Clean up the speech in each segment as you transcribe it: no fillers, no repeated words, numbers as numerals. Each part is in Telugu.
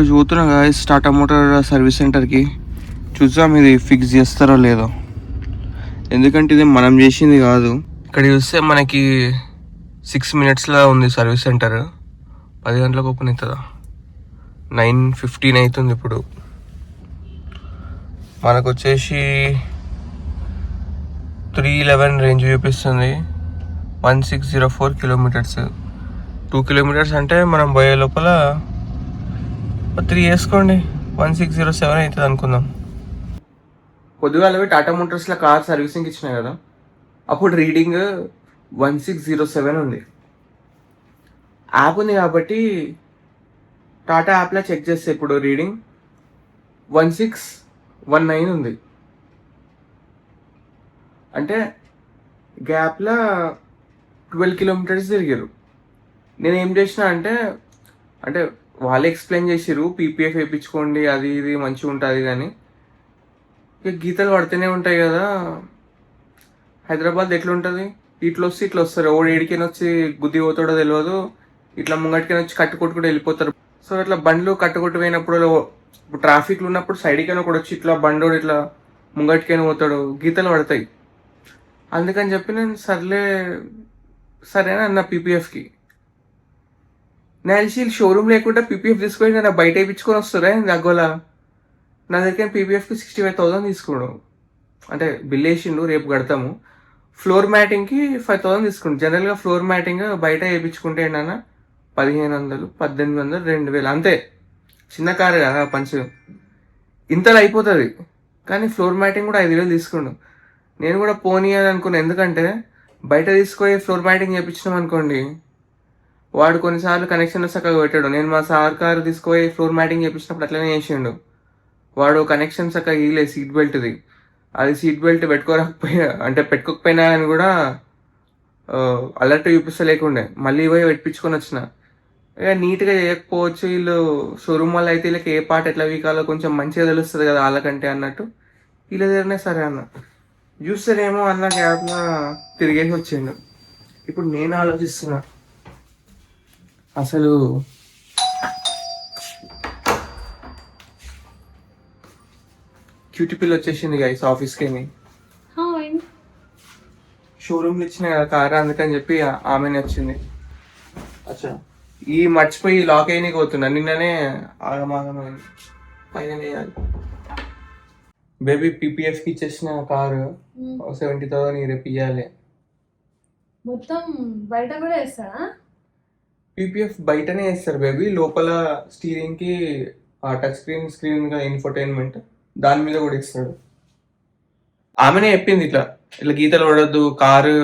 చూస్తున్నా గాయస్ టాటా మోటార్ సర్వీస్ సెంటర్కి. చూద్దాం ఇది ఫిక్స్ చేస్తారో లేదో, ఎందుకంటే ఇది మనం చేసింది కాదు. ఇక్కడ చూస్తే మనకి 6 minutesలో ఉంది సర్వీస్ సెంటర్. 10 గంటలకు ఓపెన్ అవుతుందా? 9:15 అవుతుంది ఇప్పుడు. మనకు వచ్చేసి 311 రేంజ్ చూపిస్తుంది. 1604 kilometers. 2 kilometers అంటే మనం పోయే లోపల 3 వేసుకోండి, 1607 అవుతుంది అనుకుందాం. పొద్దుగాల టాటా మోటార్స్లో కార్ సర్వీసింగ్ ఇచ్చినాయి కదా, అప్పుడు రీడింగ్ 1607 ఉంది. యాప్ ఉంది కాబట్టి టాటా యాప్లో చెక్ చేస్తే ఇప్పుడు రీడింగ్ 1619 ఉంది. అంటే గ్యాప్లో 12 kilometers తిరిగారు. నేను ఏం చేసిన అంటే వాళ్ళే ఎక్స్ప్లెయిన్ చేసిర్రు, పీపీఎఫ్ వేయించుకోండి, అది ఇది మంచిగా ఉంటుంది. కానీ ఇక గీతలు పడుతూనే ఉంటాయి కదా. హైదరాబాద్ ఎట్లుంటుంది, ఇట్లా వస్తే ఇట్లా వస్తారు. ఓడి ఏడికైనా వచ్చి గుద్ది పోతాడో తెలియదు, ఇట్లా ముంగటికైనా వచ్చి కట్టుకొట్టుకుంటూ వెళ్ళిపోతారు. సో ఇట్లా బండ్లు కట్టుకొట్టు పోయినప్పుడు, ఇప్పుడు ట్రాఫిక్లు ఉన్నప్పుడు సైడ్కైనా కూడా వచ్చి ఇట్లా బండోడు ఇట్లా ముంగటికైనా పోతాడు, గీతలు పడతాయి. అందుకని చెప్పి నేను సరేనా అన్న పీపీఎఫ్కి. నేను షోరూమ్ లేకుండా పీపీఎఫ్ తీసుకొని నేను బయట వేయించుకొని వస్తారా దగ్గోలా. నా దగ్గర పీపీఎఫ్కి 65,000 తీసుకోవడం, అంటే బిల్ వేసిండు, రేపు కడతాము. ఫ్లోర్ మ్యాటింగ్కి 5,000 తీసుకుండు. జనరల్గా ఫ్లోర్ మ్యాటింగ్ బయట వేయించుకుంటే ఏంటన్నా 1,500, 1,800, 2,000 అంతే. చిన్న కారు కదా పంచ్, ఇంతలో అయిపోతుంది. కానీ ఫ్లోర్ మ్యాటింగ్ కూడా 5,000 తీసుకుండు. నేను కూడా పోనీ అని అనుకున్నాను, ఎందుకంటే బయట తీసుకొని ఫ్లోర్ మ్యాటింగ్ చేయించినాం అనుకోండి, వాడు కొన్నిసార్లు కనెక్షన్ చక్కగా పెట్టాడు. నేను మా సార్ కారు తీసుకొని ఫ్లోర్ మ్యాటింగ్ చేయించినప్పుడు అట్లనే చేసిండు. వాడు కనెక్షన్ చక్కగా ఇలే సీట్ బెల్ట్ది, అది సీట్ బెల్ట్ పెట్టుకోకపోయినా అని కూడా అలర్ట్ చూపిస్తలేకుండే. మళ్ళీ పోయి పెట్టించుకొని వచ్చిన. ఇక నీట్గా చేయకపోవచ్చు వీళ్ళు. షోరూమ్ వాళ్ళు అయితే వీళ్ళకి ఏ పార్ట్ ఎట్లా వీకాలో కొంచెం మంచిగా తెలుస్తుంది కదా వాళ్ళకంటే అన్నట్టు వీళ్ళ దగ్గరనే సరే అన్న చూస్తారేమో అన్న గ్యాప్లో తిరిగేసి వచ్చిండు. ఇప్పుడు నేను ఆలోచిస్తున్నా, అసలు క్యూటీ పిల్ వచ్చేసింది గైస్ ఆఫీస్కి. షోరూమ్లో ఇచ్చిన కారు, అందుకని చెప్పి ఆమెనే వచ్చింది. అచ్చా ఈ మర్చిపోయి లాక్ అయినా పోతున్నా. నిన్ననే ఆగమాగమైంది, పైన వేయాలి. బేబీ పీపీఎఫ్కి ఇచ్చేసిన కారు 70,000 రేపు ఇవ్వాలి. మొత్తం బయట కూడా వేస్తారా? పీపీఎఫ్ బయటనే వేస్తారు బేబీ. లోపల స్టీరింగ్కి టచ్ స్క్రీన్ గా ఇన్ఫోటైన్మెంట్, దాని మీద కూడా ఇస్తాడు. ఆమెనే చెప్పింది ఇట్లా ఇట్లా గీతలు పడద్దు, కారు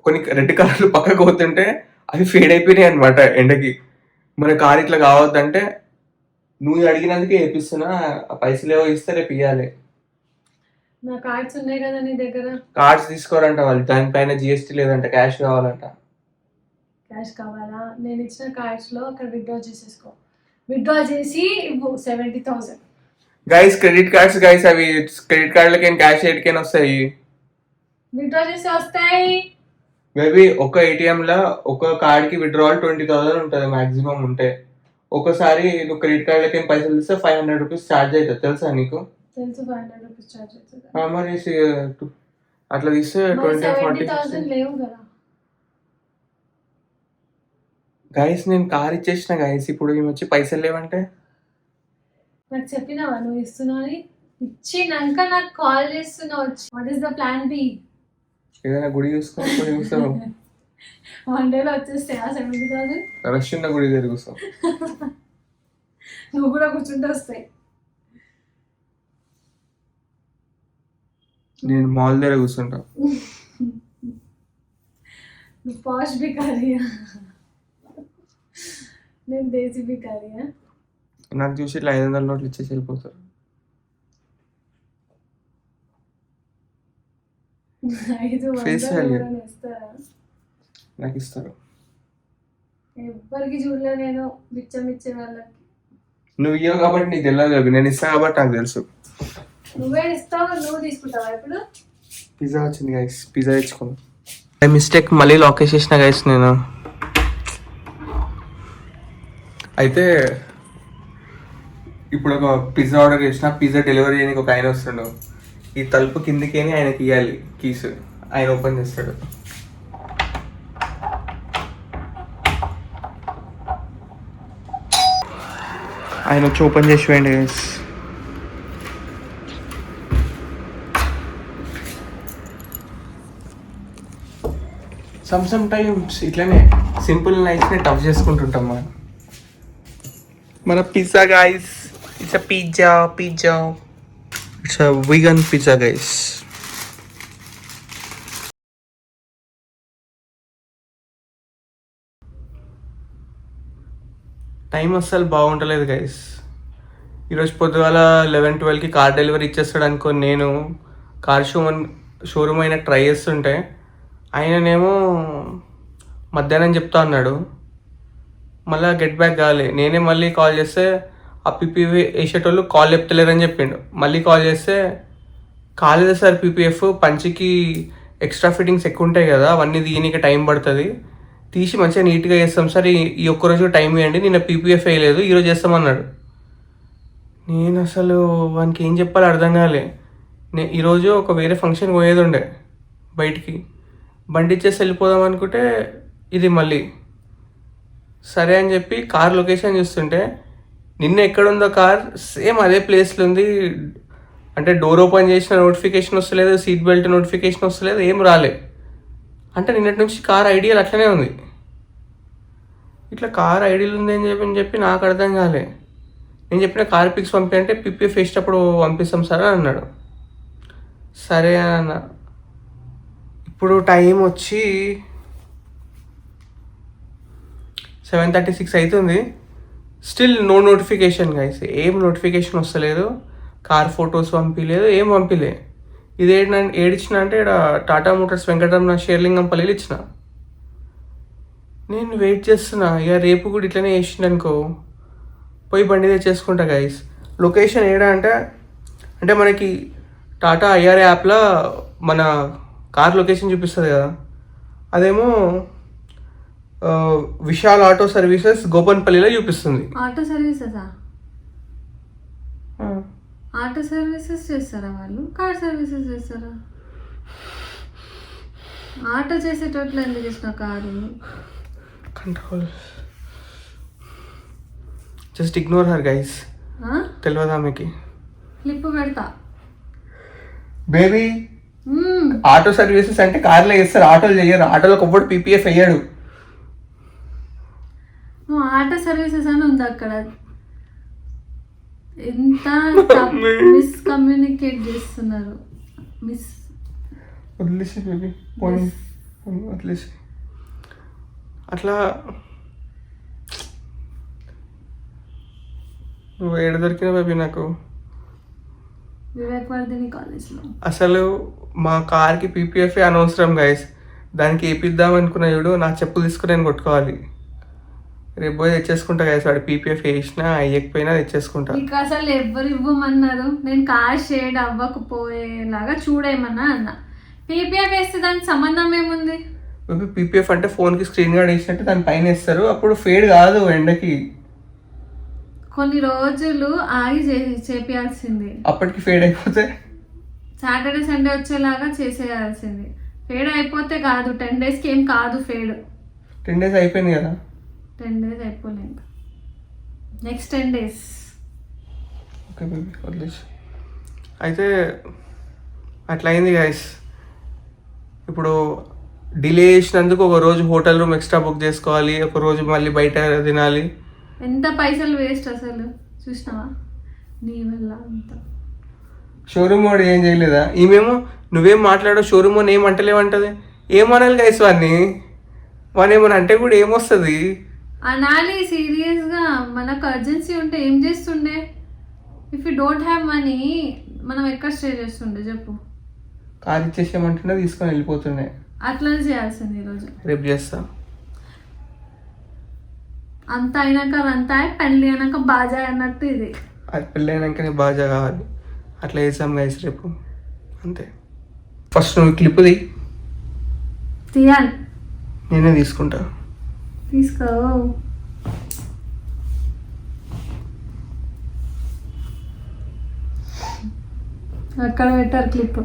కొన్ని రెడ్ కార్లు పక్కకు పోతుంటే అవి ఫేడ్ అయిపోయినాయి అనమాట ఎండకి. మన కారు ఇట్లా కావద్దంటే నువ్వు అడిగినందుకే వేపిస్తున్నా, పైసలు ఏవో ఇస్తే రేపు ఇవ్వాలి. నా కార్డ్స్ ఉన్నాయి కదా నీ దగ్గర. కార్డ్స్ తీసుకోరంట వాళ్ళు, దానిపైన జిఎస్టీ లేదంట, క్యాష్ కావాలంట. క్యాష్ కావాలా? నేను ఇచ్చిన కార్డ్స్లో అక్కడ విత్డ్రా చేసేసుకో. విత్డ్రా చేసి 70,000. గైస్ క్రెడిట్ కార్డ్స్ గైస్, అవి క్రెడిట్ కార్డులకి క్యాష్ ఎయిట్కైనా వస్తాయి. విత్డ్రా చేసి వస్తాయి మేబీ ఒక ఏటీఎంలో ఒక కార్డ్కి విత్డ్రావల్ 20,000 ఉంటుంది మాక్సిమం ఉంటే. ఒకసారి నువ్వు క్రెడిట్ కార్డులకి పైసలు ఇస్తే 500 రూపీస్ ఛార్జ్ అవుతుంది, తెలుసా నీకు? తెలుసు, 500 రూపీస్ ఛార్జ్ అవుతుంది. మరి అట్లా తీస్తే 20,000-40,000 లేవు కదా గైస్. నేను కార్ ఇచ్చేసిన గైస్, ఇప్పుడు ఈమె వచ్చి పైసలు లేవంటే నాకు చెప్పినావా నువ్వు ఇస్తున్నావు? ఇచ్చినాక నాకు కాల్ చేస్తున్నావు. What is the plan B? ఏదైనా గుడి చూస్తాను. 1 డేలో వచ్చేస్తాయి ఆ 70,000. రష్ ఉన్న గుడి తిరుగుతాం, నువ్వు కూడా కూర్చుంటే వస్తాయి. నేను మాల్ దగ్గర కూర్చుంటా. నువ్వు పాష్ బికారియా, నేను దేశీ బికారియా. నాకు చూసి ఇట్లా 500 నోట్లు ఇచ్చేసి వెళ్ళిపోతారు. 500 ఇస్తారా? నాకు ఇస్తారు. ఎవ్వరికి చూడలే నేను బిచ్చం ఇచ్చే వాళ్ళకి. నువ్వు ఇవ్వవు కాబట్టి నీకు తెలియదు, నేను ఇస్తా కాబట్టి నాకు తెలుసు. నువ్వే ఇస్తావు, నువ్వు తీసుకుంటావా? ఇప్పుడు పిజ్జా వచ్చింది గైస్, పిజ్జా తెచ్చుకున్నాను. మిస్టేక్ మళ్ళీ లాక్ వేసేసిన గైస్ నేను. అయితే ఇప్పుడు ఒక పిజ్జా ఆర్డర్ చేసిన పిజ్జా డెలివరీ చేయడానికి ఒక ఆయన వస్తుండు. ఈ తలుపు కిందికేని ఆయనకి ఇవ్వాలి కీస్, ఆయన ఓపెన్ చేస్తాడు. ఆయన వచ్చి ఓపెన్ చేసి వేయండి గైస్. సమ్ టైమ్స్ ఇట్లానే సింపుల్ నైట్స్ని టఫ్ చేసుకుంటుంటాం మనం. మన pizza guys, it's a pizza it's a vegan pizza guys. Time అస్సలు బాగుంటలేదు గైస్. ఈరోజు పొద్దుగాల 11-12కి కార్ డెలివరీ ఇచ్చేస్తాడు అనుకోని నేను కార్ షోరూమ్ అయినా ట్రై చేస్తుంటే ఆయననేమో మధ్యాహ్నం చెప్తా అన్నాడు. మళ్ళీ గెట్ బ్యాక్ కావాలి. నేనే మళ్ళీ కాల్ చేస్తే ఆ పీపీఎఫ్ వేసేటోళ్ళు కాల్ చెప్తలేరని చెప్పిండు. మళ్ళీ కాల్ చేస్తే కాలేదు సార్, పీపీఎఫ్ పంచికి ఎక్స్ట్రా ఫిట్టింగ్స్ ఎక్కువ ఉంటాయి కదా, అవన్నీ తీయనీకి టైం పడుతుంది, తీసి మంచిగా నీట్గా చేస్తాం సార్, ఈ ఒక్కరోజు టైం ఇవ్వండి, నిన్న పీపీఎఫ్ వేయలేదు ఈరోజు చేస్తామన్నాడు. నేను అసలు వానికి ఏం చెప్పాలో అర్థం కాలే. ఈరోజు ఒక వేరే ఫంక్షన్ పోయేది ఉండే బయటికి, బండి ఇచ్చేసి వెళ్ళిపోదాం అనుకుంటే ఇది మళ్ళీ సరే అని చెప్పి కార్ లొకేషన్ చూస్తుంటే నిన్న ఎక్కడుందో కార్ సేమ్ అదే ప్లేస్లో ఉంది. అంటే డోర్ ఓపెన్ చేసిన నోటిఫికేషన్ వస్తలేదు, సీట్ బెల్ట్ నోటిఫికేషన్ వస్తలేదు, ఏం రాలే. అంటే నిన్నటి నుంచి కార్ ఐడియల్ అట్లనే ఉంది. ఇట్లా కార్ ఐడియల్ ఉంది అని చెప్పి నాకు అర్థం కాలే. నేను చెప్పిన కార్ పిక్స్ పంపి అంటే పీపీఎఫ్ వేసేటప్పుడు పంపిస్తాం సార్ అని అన్నాడు. సరే అన్న. ఇప్పుడు టైం వచ్చి 7:36 అవుతుంది. స్టిల్ నో నోటిఫికేషన్ గైస్, ఏం నోటిఫికేషన్ వస్తలేదు, కార్ ఫొటోస్ పంపించలేదు, ఏం పంపించలే. ఇది ఏడిచ్చిన అంటే ఇక్కడ టాటా మోటార్స్ వెంకటరమణ షేర్లింగంపల్లిలో ఇచ్చిన. నేను వెయిట్ చేస్తున్నా, ఇక రేపు కూడా ఇట్లనే వేసిండు అనుకో పోయి బండి తెచ్చేసుకుంటా గైస్. లొకేషన్ ఏడా అంటే మనకి టాటా ఐఆర్ యాప్లో మన కార్ లొకేషన్ చూపిస్తుంది కదా, అదేమో విశాల్ ఆటో సర్వీసెస్ గోపన్పల్లిలో చూపిస్తుంది. ఆటో సర్వీసెసా? ఆటో సర్వీసెస్ చేస్తారా వాళ్ళు? కార్ సర్వీసెస్ చేస్తారా? ఆటో చేసేటట్లు ఎందుకు చేసిన car? Control, just ignore her guys. తెలియదా మీకు? క్లిప్ పెడతా బేబీ. ఆటో సర్వీసెస్ అంటే కార్లో చేస్తారు, ఆటోలు చేయరు. ఆటోలకు ఒక్కటి పీపీఎఫ్ అయ్యాడు. నువ్వు ఆటో సర్వీసెస్ అని ఉంది అక్కడ. ఎంత మిస్కమ్యూనికేట్ చేస్తున్నారు. వదిలేసి బేబీ, వదిలేసి. అట్లా నువ్వు ఏడ దొరికినా బేబీ నాకు. వివేకవర్ధిని కాలేజ్లో అసలు మా కార్కి పీపీఎఫ్ అనవసరం గైస్. దానికి వేపిద్దాం అనుకున్న చూడు, నా చెప్పులు తీసుకుని నేను కొట్టుకోవాలి. రేపు పోయి తెచ్చేసుకుంటా గైస్. వాడు పీపీఎఫ్ వేసినా అయ్యకపోయినా తెచ్చేసుకుంటా. నీకు అసలు ఎవరు ఇవ్వమన్నారు? నేను కార్ షేడ్ అవ్వకపోయేలాగా చూడేమన్నా అన్నా. పీపీఎఫ్ వేస్తే దానికి సంబంధం ఏముంది? బేబీ పీపీఎఫ్ అంటే ఫోన్కి స్క్రీన్ గార్డ్ వేసినట్టు దాని పైన వేస్తారు, అప్పుడు ఫేడ్ కాదు ఎండకి. కొన్ని రోజులు ఆగి చేపియాల్సింది, అప్పటికి ఫేడ్ అయిపోతే సాటర్డే సండే వచ్చేలాగా చేసేయాల్సింది. ఫేడ్ అయిపోతే కాదు, 10 daysకి ఏం కాదు ఫేడ్. 10 days అయిపోయింది కదా. 10 days అయిపోలేదు, నెక్స్ట్ 10 days. ఓకే బేబీ, వదిలేసి. అయితే అట్లా అయింది గైస్. ఇప్పుడు డిలే చేసినందుకు ఒక రోజు హోటల్ రూమ్ ఎక్స్ట్రా బుక్ చేసుకోవాలి, ఒక రోజు మళ్ళీ బయట తినాలి. ఎంత పైసలు వేస్ట్ అసలు, చూసినావా? నీ వల్ల అంత. షోరూమ్ వాడు ఏం చేయలేదా? ఈమెమో నువ్వేం మాట్లాడవు, షోరూమ్ వాడిని ఏం అంటలేమంటది. ఏమనాలి గైస్ వాడిని? వాడిని ఏమని అంటే కూడా ఏమొస్తుంది? అనాలి సీరియస్గా. మనకు అర్జెన్సీ ఉంటే ఏం చేస్తుండే? If you don't have money మనం ఎక్కడ స్టే చేస్తుండే చెప్పు? కార్ ఇచ్చేసేయమంటుండే, తీసుకొని వెళ్ళిపోతుండే. అట్లనే చేయాల్సింది ఈరోజు. రేపు చేస్తా. అంత అయినాక అంతా పెళ్ళి అయినాక బాజా అన్నట్టు ఇది. అది పెళ్ళి అయినాకనే బాజా కావాలి. అట్లా చేసాం గైస్ రేపు, అంతే. ఫస్ట్ నువ్వు క్లిప్ తీయాలి, నేనే తీసుకుంటా. తీసుకో. అక్కడ పెట్టారు క్లిప్